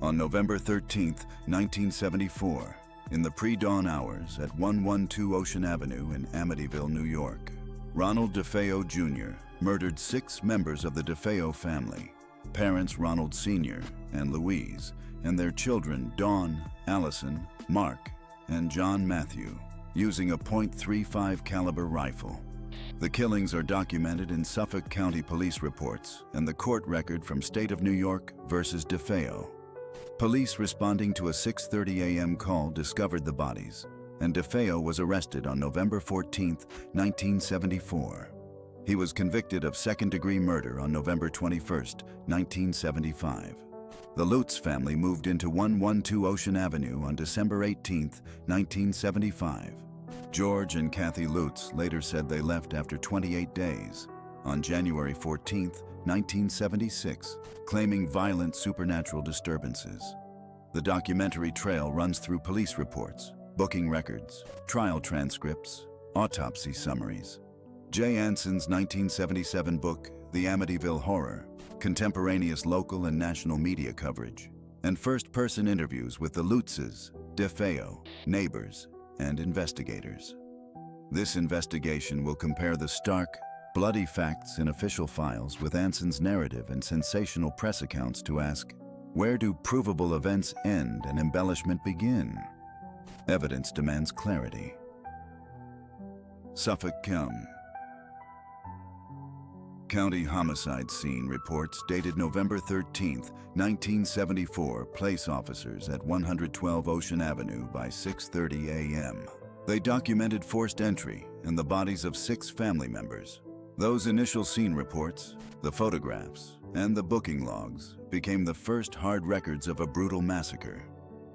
On November 13, 1974, in the pre-dawn hours at 112 Ocean Avenue in Amityville, New York, Ronald DeFeo Jr. murdered 6 members of the DeFeo family, parents Ronald Sr. and Louise, and their children Dawn, Allison, Mark, and John Matthew, using a .35 caliber rifle. The killings are documented in Suffolk County police reports and the court record from State of New York versus DeFeo. Police responding to a 6:30 a.m. call discovered the bodies, and DeFeo was arrested on November 14, 1974. He was convicted of second-degree murder on November 21, 1975. The Lutz family moved into 112 Ocean Avenue on December 18, 1975. George and Kathy Lutz later said they left after 28 days. On January 14, 1976, claiming violent supernatural disturbances. The documentary trail runs through police reports, booking records, trial transcripts, autopsy summaries. J. Anson's 1977 book, The Amityville Horror, contemporaneous local and national media coverage, and first-person interviews with the Lutzes, DeFeo, neighbors, and investigators. This investigation will compare the stark, bloody facts in official files with Anson's narrative and sensational press accounts to ask, where do provable events end and embellishment begin? Evidence demands clarity. Suffolk County homicide scene reports dated November 13, 1974, place officers at 112 Ocean Avenue by 6:30 a.m. They documented forced entry and the bodies of 6 family members. Those initial scene reports, the photographs, and the booking logs became the first hard records of a brutal massacre.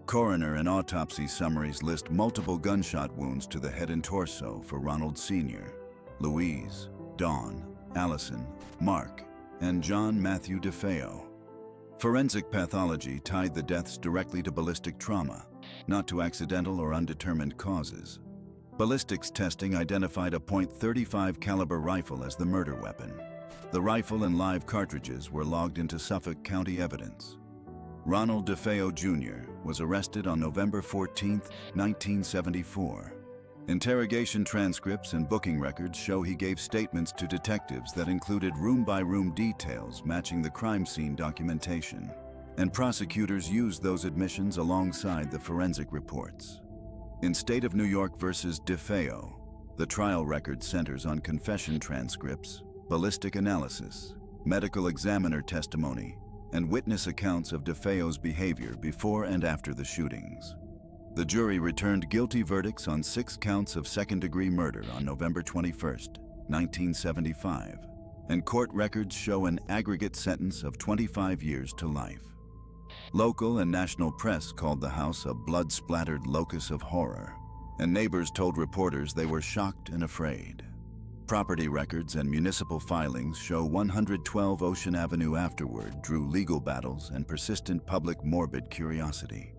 Coroner and autopsy summaries list multiple gunshot wounds to the head and torso for Ronald Sr., Louise, Dawn, Allison, Mark, and John Matthew DeFeo. Forensic pathology tied the deaths directly to ballistic trauma, not to accidental or undetermined causes. Ballistics testing identified a .35 caliber rifle as the murder weapon. The rifle and live cartridges were logged into Suffolk County evidence. Ronald DeFeo Jr. was arrested on November 14, 1974. Interrogation transcripts and booking records show he gave statements to detectives that included room-by-room details matching the crime scene documentation, and prosecutors used those admissions alongside the forensic reports. In State of New York versus DeFeo, the trial record centers on confession transcripts, ballistic analysis, medical examiner testimony, and witness accounts of DeFeo's behavior before and after the shootings. The jury returned guilty verdicts on 6 counts of second-degree murder on November 21, 1975, and court records show an aggregate sentence of 25 years to life. Local and national press called the house a blood-splattered locus of horror, and neighbors told reporters they were shocked and afraid. Property records and municipal filings show 112 Ocean Avenue afterward drew legal battles and persistent public morbid curiosity.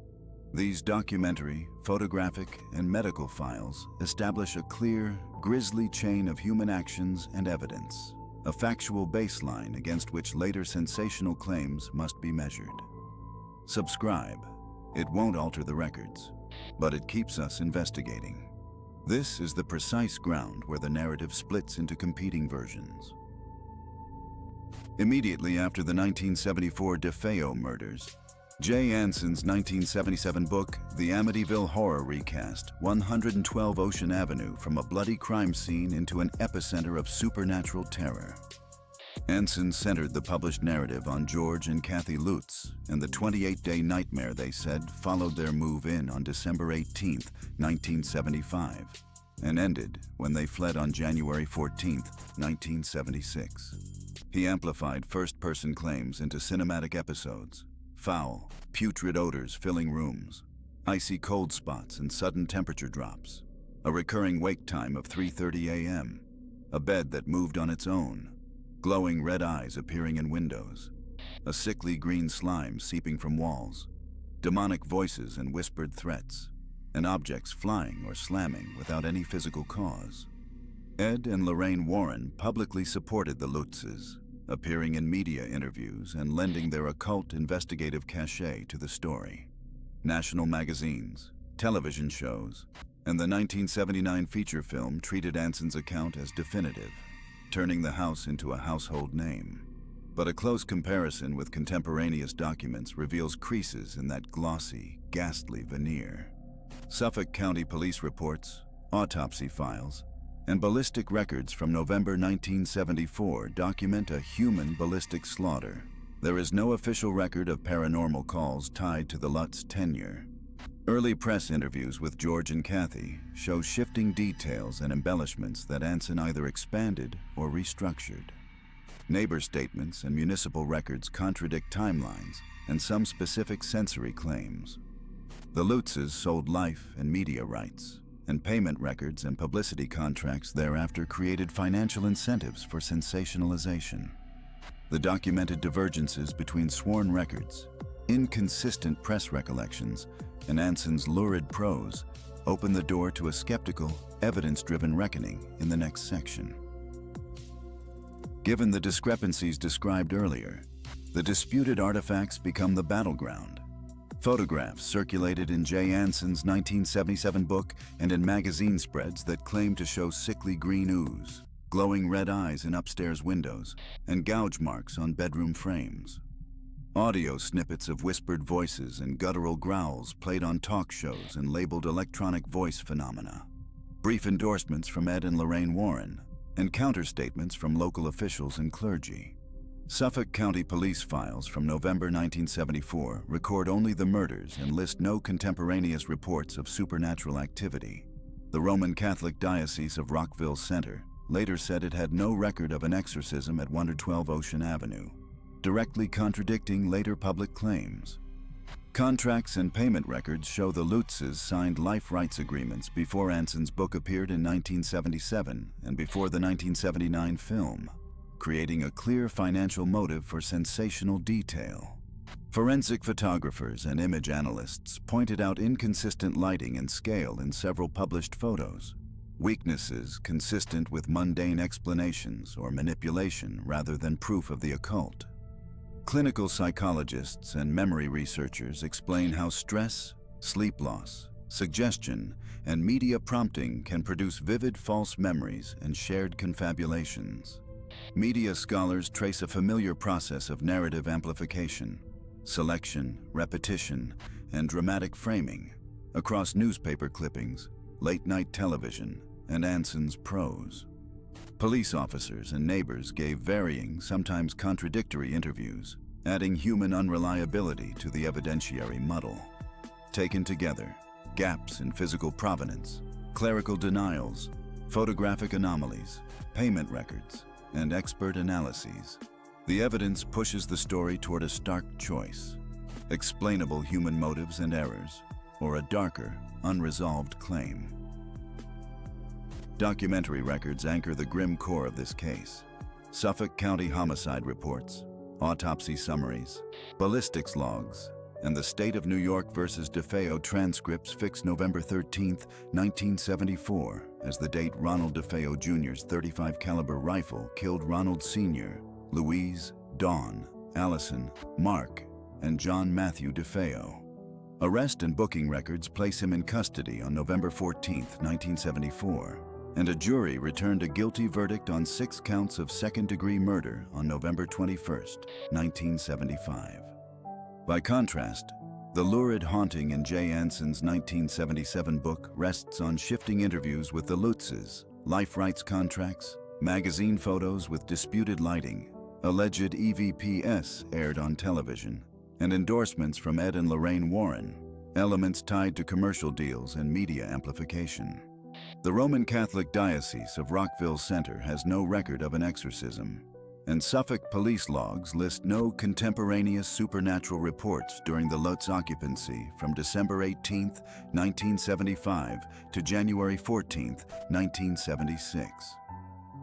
These documentary, photographic, and medical files establish a clear, grisly chain of human actions and evidence, a factual baseline against which later sensational claims must be measured. Subscribe. It won't alter the records, but it keeps us investigating. This is the precise ground where the narrative splits into competing versions. Immediately after the 1974 DeFeo murders, J. Anson's 1977 book, The Amityville Horror recast 112 Ocean Avenue from a bloody crime scene into an epicenter of supernatural terror. Anson centered the published narrative on George and Kathy Lutz and the 28-day nightmare they said followed their move-in on December 18, 1975, and ended when they fled on January 14, 1976. He amplified first-person claims into cinematic episodes, foul, putrid odors filling rooms, icy cold spots and sudden temperature drops, a recurring wake time of 3:30 a.m., a bed that moved on its own, glowing red eyes appearing in windows, a sickly green slime seeping from walls, demonic voices and whispered threats, and objects flying or slamming without any physical cause. Ed and Lorraine Warren publicly supported the Lutzes, appearing in media interviews and lending their occult investigative cachet to the story. National magazines, television shows, and the 1979 feature film treated Anson's account as definitive, turning the house into a household name. But a close comparison with contemporaneous documents reveals creases in that glossy, ghastly veneer. Suffolk County Police reports, autopsy files, and ballistic records from November 1974 document a human ballistic slaughter. There is no official record of paranormal calls tied to the Lutz tenure. Early press interviews with George and Kathy show shifting details and embellishments that Anson either expanded or restructured. Neighbor statements and municipal records contradict timelines and some specific sensory claims. The Lutzes sold life and media rights, and payment records and publicity contracts thereafter created financial incentives for sensationalization. The documented divergences between sworn records, inconsistent press recollections, and Anson's lurid prose open the door to a skeptical, evidence-driven reckoning in the next section. Given the discrepancies described earlier, the disputed artifacts become the battleground. Photographs circulated in J. Anson's 1977 book and in magazine spreads that claim to show sickly green ooze, glowing red eyes in upstairs windows, and gouge marks on bedroom frames. Audio snippets of whispered voices and guttural growls played on talk shows and labeled electronic voice phenomena. Brief endorsements from Ed and Lorraine Warren, and counterstatements from local officials and clergy. Suffolk County Police files from November 1974 record only the murders and list no contemporaneous reports of supernatural activity. The Roman Catholic Diocese of Rockville Center later said it had no record of an exorcism at 112 Ocean Avenue, directly contradicting later public claims. Contracts and payment records show the Lutzes signed life rights agreements before Anson's book appeared in 1977 and before the 1979 film, creating a clear financial motive for sensational detail. Forensic photographers and image analysts pointed out inconsistent lighting and scale in several published photos, weaknesses consistent with mundane explanations or manipulation rather than proof of the occult. Clinical psychologists and memory researchers explain how stress, sleep loss, suggestion, and media prompting can produce vivid false memories and shared confabulations. Media scholars trace a familiar process of narrative amplification, selection, repetition, and dramatic framing across newspaper clippings, late-night television, and Anson's prose. Police officers and neighbors gave varying, sometimes contradictory interviews, adding human unreliability to the evidentiary muddle. Taken together, gaps in physical provenance, clerical denials, photographic anomalies, payment records, and expert analyses. The evidence pushes the story toward a stark choice: explainable human motives and errors, or a darker, unresolved claim. Documentary records anchor the grim core of this case. Suffolk County homicide reports, autopsy summaries, ballistics logs, and the State of New York versus DeFeo transcripts fix November 13, 1974, as the date Ronald DeFeo Jr.'s .35 caliber rifle killed Ronald Sr., Louise, Dawn, Allison, Mark, and John Matthew DeFeo. Arrest and booking records place him in custody on November 14, 1974, and a jury returned a guilty verdict on 6 counts of second-degree murder on November 21, 1975. By contrast, the lurid haunting in J. Anson's 1977 book rests on shifting interviews with the Lutzes, life rights contracts, magazine photos with disputed lighting, alleged EVPs aired on television, and endorsements from Ed and Lorraine Warren, elements tied to commercial deals and media amplification. The Roman Catholic Diocese of Rockville Center has no record of an exorcism, and Suffolk police logs list no contemporaneous supernatural reports during the Lutz occupancy from December 18, 1975 to January 14, 1976.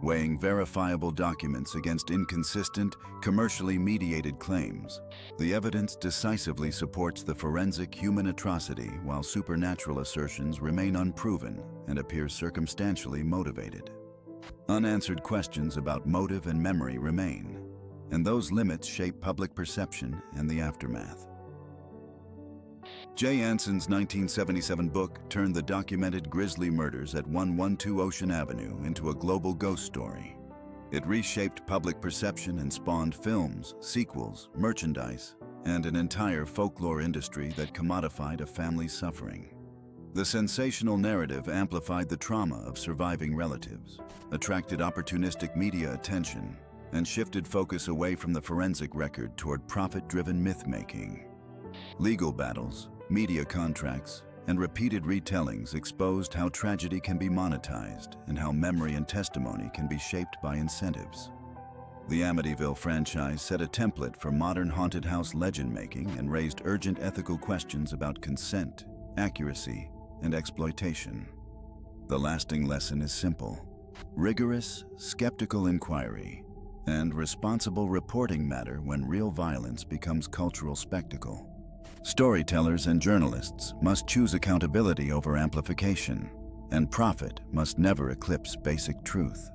Weighing verifiable documents against inconsistent, commercially mediated claims, the evidence decisively supports the forensic human atrocity while supernatural assertions remain unproven and appear circumstantially motivated. Unanswered questions about motive and memory remain. and those limits shape public perception and the aftermath. Jay Anson's 1977 book turned the documented grisly murders at 112 Ocean Avenue into a global ghost story. It reshaped public perception and spawned films, sequels, merchandise, and an entire folklore industry that commodified a family's suffering. The sensational narrative amplified the trauma of surviving relatives, attracted opportunistic media attention, and shifted focus away from the forensic record toward profit-driven myth-making. Legal battles, media contracts, and repeated retellings exposed how tragedy can be monetized and how memory and testimony can be shaped by incentives. The Amityville franchise set a template for modern haunted house legend-making and raised urgent ethical questions about consent, accuracy, and exploitation. The lasting lesson is simple. Rigorous, skeptical inquiry and responsible reporting matter when real violence becomes cultural spectacle. Storytellers and journalists must choose accountability over amplification, and profit must never eclipse basic truth.